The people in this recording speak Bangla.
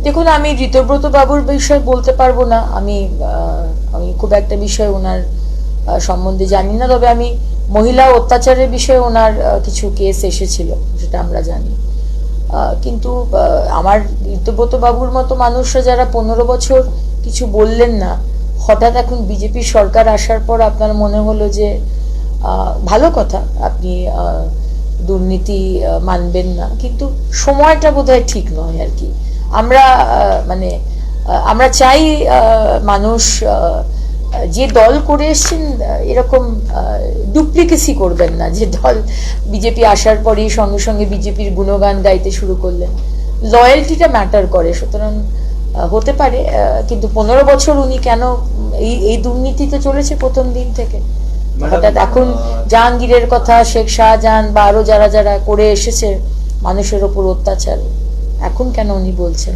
দেখুন, আমি ঋতব্রত বাবুর বিষয়ে বলতে পারবো না। আমি খুব একটা বিষয় ওনার সম্বন্ধে জানি না। তবে আমি মহিলা অত্যাচারের বিষয়ে ওনার কিছু কেস এসেছিল, সেটা আমরা জানি। কিন্তু আমার ঋতব্রত বাবুর মতো মানুষরা যারা 15 বছর কিছু বললেন না, হঠাৎ এখন বিজেপি সরকার আসার পর আপনার মনে হলো যে ভালো কথা, আপনি দুর্নীতি মানবেন না, কিন্তু সময়টা বোধহয় ঠিক নয় আর কি। আমরা আমরা চাই মানুষ যে দল করে এসছেন এরকম ডুপ্লিকেসি করবেন না, যে দল বিজেপি আসার পরেই সঙ্গে সঙ্গে বিজেপির গুণগান গাইতে শুরু করলেন। লয়্যালটিটা ম্যাটার করে, সুতরাং হতে পারে, কিন্তু 15 বছর উনি কেন এই দুর্নীতিতে চলেছে প্রথম দিন থেকে। হঠাৎ এখন জাহাঙ্গীরের কথা, শেখ শাহজাহান বা আরো যারা যারা করে এসেছে মানুষের ওপর অত্যাচার, এখন কেন উনি বলছেন?